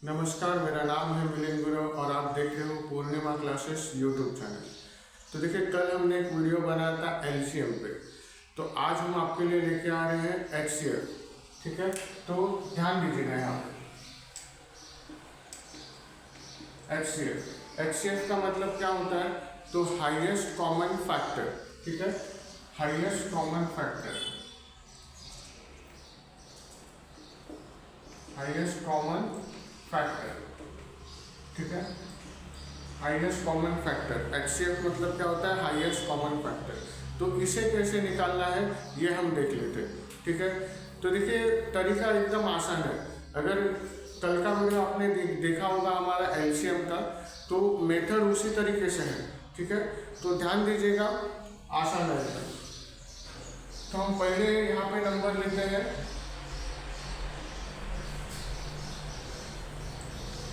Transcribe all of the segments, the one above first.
नमस्कार, मेरा नाम है मिलिंद गुरु और आप देख रहे हो पूर्णिमा क्लासेस यूट्यूब चैनल। तो देखिए, कल हमने एक वीडियो बनाया था एलसीएम पे, तो आज हम आपके लिए लेके आ रहे हैं एचसीएफ। ठीक है, तो ध्यान दीजिएगा यहाँ पे एचसीएफ का मतलब क्या होता है, तो हाईएस्ट कॉमन फैक्टर। ठीक है, highest common factor, highest common factor. ठीक है, हाईएस्ट कॉमन फैक्टर, एचसीएफ मतलब क्या होता है, हाईएस्ट कॉमन फैक्टर। तो इसे कैसे निकालना है ये हम देख लेते हैं। ठीक है, तो देखिए तरीका एकदम आसान है। अगर कल का वीडियो आपने देखा होगा हमारा एलसीएम का, तो मेथड उसी तरीके से है। ठीक है, तो ध्यान दीजिएगा, आसान है। तो हम पहले यहाँ पे नंबर लेते हैं।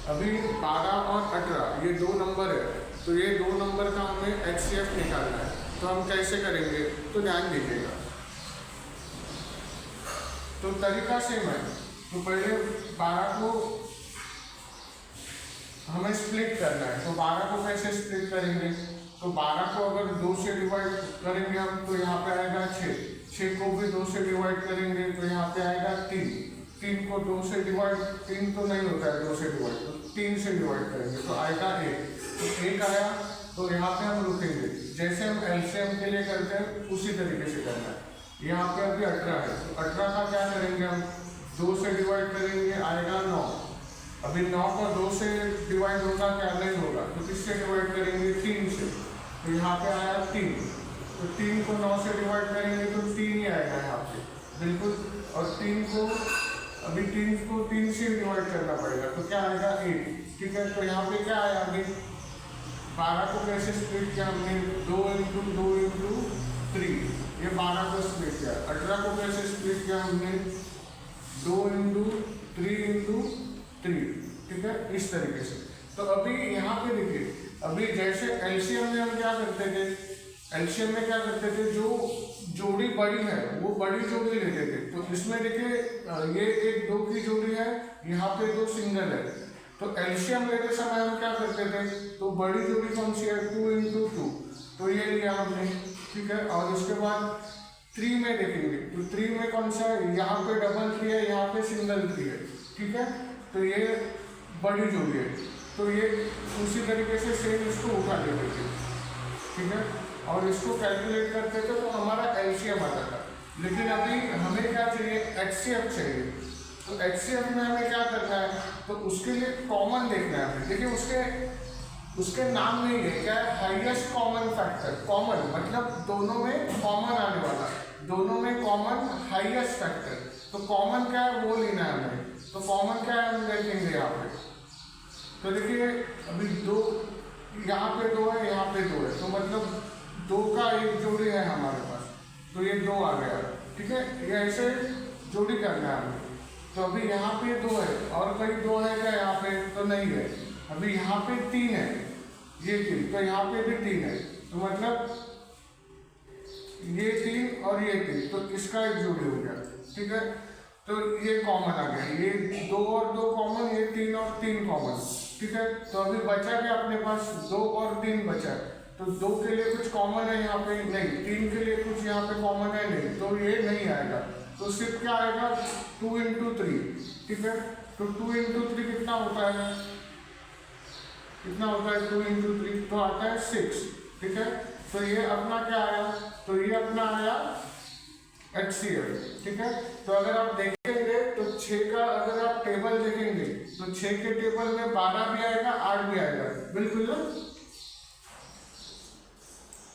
अभी 12 और 18 ये दो नंबर है, तो ये दो नंबर का हमें एचसीएफ निकालना है। तो हम कैसे करेंगे, तो ध्यान दीजिएगा। तो तरीका सेम है। तो पहले 12 को हमें स्प्लिट करना है। तो 12 को कैसे स्प्लिट करेंगे, तो 12 को अगर 2 से डिवाइड करेंगे हम, तो यहाँ पे आएगा 6 को भी 2 से डिवाइड करेंगे तो यहाँ पे आएगा 3 को 2 से डिवाइड, 3 तो नहीं होता है 2 से डिवाइड, तो 3 से डिवाइड करेंगे तो आएगा 1। तो 1 आया, तो यहाँ पे हम रुकेंगे। जैसे हम एलसीएम के लिए करते हैं उसी तरीके से करना है। यहाँ पे अभी 18 है, तो 18 का क्या करेंगे हम, 2 से डिवाइड करेंगे, आएगा 9। अभी 9 को 2 से डिवाइड होगा क्या, नहीं होगा, तो किससे डिवाइड करेंगे, 3 से। तो यहाँ पे आया 3, तो 3 को 9 से डिवाइड करेंगे तो 3 ही आएगा यहाँ पे, बिल्कुल। और 3 को अभी 3 से डिवाइड करना पड़ेगा, तो क्या आएगा 1। ठीक है, तो यहाँ पे क्या आया, अभी 12 को कैसे स्प्लिट किया हमने, 2 इंटू 2 इंटू 3, ये 12 को स्प्लिट किया। 18 को कैसे स्प्लिट किया हमने, 2 इंटू 3 इंटू 3। ठीक है, इस तरीके से। तो अभी यहाँ पे देखिए, अभी जैसे एलसीएम में हम क्या करते थे, एलसीएम में क्या करते थे, जो जोड़ी बड़ी है वो बड़ी जोड़ी लेते थे। तो इसमें देखिए ये एक 2 की जोड़ी है, यहाँ पे 2 सिंगल है। तो एलसीएम लेते समय हम क्या करते थे, तो बड़ी जोड़ी कौन सी है, 2 इंटू 2, तो ये लिया हमने। ठीक है, और उसके बाद 3 में देखेंगे, तो 3 में कौन सा है, यहाँ पे डबल 3 है, यहाँ पे सिंगल 3 है। ठीक है, तो ये बड़ी जोड़ी है, तो ये उसी तरीके से सेम इसको उठा लेते थे। ठीक है, और इसको कैलकुलेट करते थे तो हमारा एलसीएम आता था। लेकिन अभी हमें क्या चाहिए, एचसीएफ चाहिए। तो एचसीएफ में हमें क्या करना है, तो उसके लिए कॉमन देखना है हमें। देखिए उसके नाम में ये क्या है, हाईएस्ट कॉमन फैक्टर। कॉमन मतलब दोनों में कॉमन आने वाला, दोनों में कॉमन हाईएस्ट फैक्टर। तो कॉमन क्या है वो लेना है हमें। तो कॉमन क्या है हम देखेंगे यहाँ पे। तो देखिए अभी 2 यहाँ पे 2 है, यहाँ पे 2 है, तो मतलब 2 का एक जोड़ी है हमारे पास, तो ये 2 आ गया। ठीक है, ये ऐसे जोड़ी करना है हमें। तो अभी यहाँ पे 2 है, और कहीं 2 है क्या यहाँ पे, तो नहीं है। अभी यहाँ पे 3 है, ये 3, तो यहाँ पे भी 3 है, तो मतलब ये 3 और ये 3, तो इसका एक जोड़ी हो गया। ठीक है, तो ये कॉमन आ गया, ये 2 और 2 कॉमन, ये 3 और 3 कॉमन। ठीक है, तो अभी बचा क्या अपने पास, 2 और 3 बचा। तो 2 के लिए कुछ कॉमन है यहाँ पे, नहीं। 3 के लिए कुछ यहाँ पे कॉमन है, नहीं, तो ये नहीं आएगा। तो सिर्फ क्या आएगा, 2 इंटू 3। ठीक है, तो 2 इंटू 3 कितना होता है, कितना होता है 2 इंटू 3, तो आता है 6। ठीक है, तो ये अपना क्या आया, तो ये अपना आया एचसीएफ। ठीक है, तो अगर आप देखेंगे तो 6 का अगर आप टेबल देखेंगे, तो 6 के टेबल में 12 भी आएगा, 8 भी आएगा, बिल्कुल ना,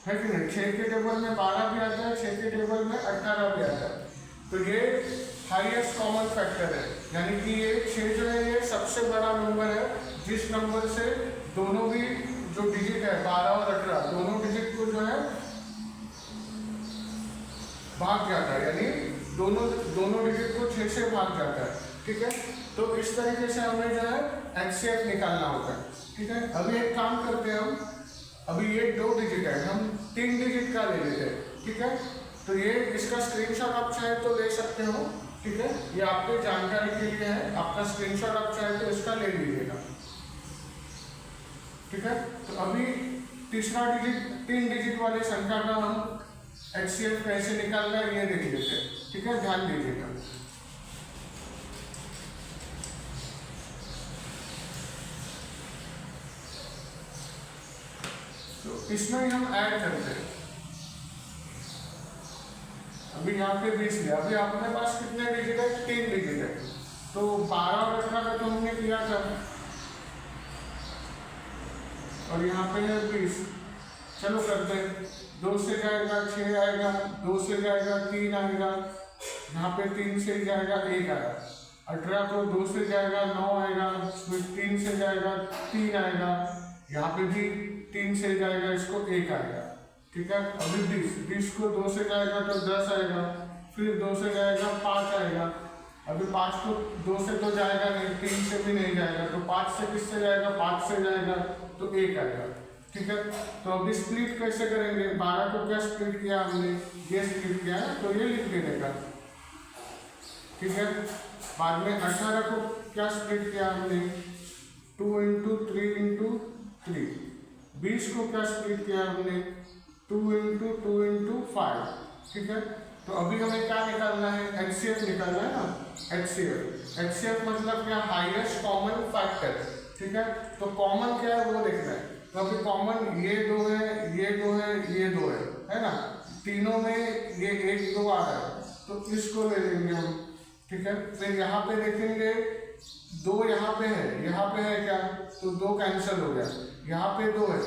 है कि नहीं। 6 के टेबल में 12 भी आता है, 6 के टेबल में 18 भी आता है। तो ये हाईएस्ट कॉमन फैक्टर है, यानी कि ये 6 जो है ये सबसे बड़ा नंबर है, जिस नंबर से दोनों भी जो डिजिट है 12 और 18 दोनों डिजिट को जो है भाग जाता है, यानी दोनों डिजिट को 6 से भाग जाता है। ठीक है, तो इस तरीके से हमें जो है एचसीएफ निकालना होता है। ठीक है, अभी एक काम करते हैं हम, अभी ये 2 डिजिट है, हम 3 डिजिट का ले लेते हैं। ठीक है, तो ये इसका स्क्रीनशॉट आप चाहे तो ले सकते हो। ठीक है, ये आपके जानकारी के लिए है, आपका स्क्रीनशॉट आप चाहे तो इसका ले लीजिएगा। ठीक है, तो अभी तीसरा डिजिट 3 डिजिट वाले संख्या का हम HCF कैसे निकालना है ये देख लेते हैं। ठीक है, ध्यान दीजिएगा। तो इसमें हम ऐड करते हैं। अभी यहाँ पे 20 लिया, अभी अपने पास कितने डिजिट है? 3 डिजिट है। तो 12 और 18 का तो हमने किया था, और यहाँ पे है 20। चलो करते हैं। 2 से जाएगा 6 आएगा, 2 से जाएगा 3 आएगा, यहाँ पे 3 से जाएगा 1 आएगा। 18 को 2 से जाएगा 9 आएगा, फिर 3 से जाएगा 3 आएगा, यहाँ पे भी 3 से जाएगा इसको 1 आएगा। ठीक है, अभी 20 को 2 से जाएगा तो 10 आएगा, फिर 2 से जाएगा 5 आएगा। अभी 5 को 2 से तो जाएगा नहीं, 3 से भी नहीं जाएगा, तो 5 से किससे जाएगा? 5 से जाएगा तो 1 आएगा। ठीक है, तो अभी स्प्लिट कैसे करेंगे? 12 को क्या स्प्लिट किया हमने? ये स्प्लिट किया है, तो ये लिख देने का। ठीक है, बाद में 18 को क्या स्प्लिट किया हमने? 2 × 3 × 3। 20 को क्या स्प्लिट किया हमने? 2 × 2 × 5। ठीक है, तो अभी हमें क्या निकालना है? HCF निकालना है ना। HCF मतलब क्या? Highest common factor. ठीक है, तो कॉमन क्या है वो देखना है। तो अभी कॉमन ये 2 है, ये 2 है, ये 2 है ना। तीनों में ये 1 2 आ रहा है, तो इसको ले लेंगे हम। ठीक है, फिर यहाँ पे देखेंगे 2 यहाँ पे है क्या? तो 2 कैंसिल हो गया। यहाँ पे 2 है,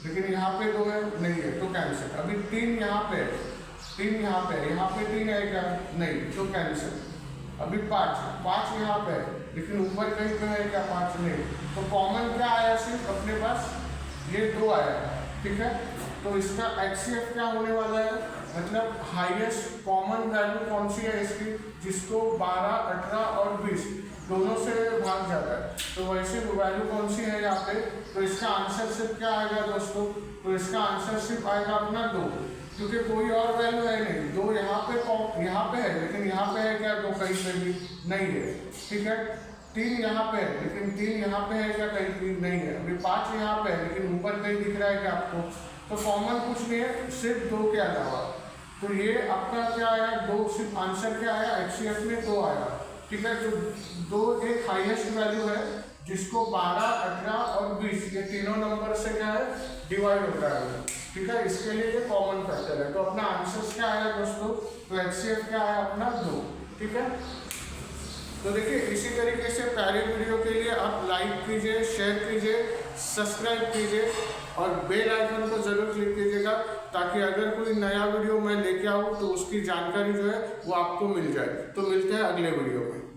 लेकिन यहाँ पे 2 है नहीं है, तो कैंसिल। अभी 3 यहाँ पे है, 3 यहाँ पे है, यहाँ पे 3 है क्या? नहीं, तो कैंसिल। अभी 5 यहाँ पे है, लेकिन ऊपर कहीं पे है क्या? 5 नहीं, तो कॉमन क्या आया? सिर्फ अपने पास ये 2 आया। ठीक है, तो इसका HCF क्या होने वाला है? मतलब हाईएस्ट कॉमन वैल्यू कौन सी है इसकी? जिसको 12, 18 और 20 दोनों से भाग जाता है, तो वैसे वैल्यू कौन सी है यहाँ पे? तो इसका आंसर सिर्फ क्या आएगा दोस्तों? तो इसका आंसर सिर्फ आएगा अपना 2, क्योंकि कोई और वैल्यू है नहीं। 2 यहाँ पे है, लेकिन यहाँ पे है क्या? 2 कहीं पे भी नहीं है। ठीक है, 3 यहाँ पे है, लेकिन 3 यहाँ पे है क्या? कहीं भी नहीं है। अभी 5 यहाँ पे है, लेकिन ऊपर कहीं दिख रहा है क्या आपको? तो कॉमन कुछ नहीं है, सिर्फ 2 के अलावा। तो ये आपका क्या आया? 2। सिर्फ आंसर क्या आया? HCF में 2 आया। ठीक है, तो 2 एक हाईएस्ट वैल्यू है, जिसको 12, 18 और 20 ये तीनों नंबर से क्या है? डिवाइड होता है। ठीक है, इसके लिए ये कॉमन फैक्टर है। तो अपना आंसर क्या आया दोस्तों? तो HCF क्या आया अपना? 2। ठीक है, तो देखिए इसी तरीके से प्यारे वीडियो के लिए आप लाइक कीजिए, शेयर कीजिए, सब्सक्राइब कीजिए और बेल आइकन को जरूर क्लिक कीजिएगा, ताकि अगर कोई नया वीडियो मैं लेके आऊँ तो उसकी जानकारी जो है वो आपको मिल जाए। तो मिलते हैं अगले वीडियो में।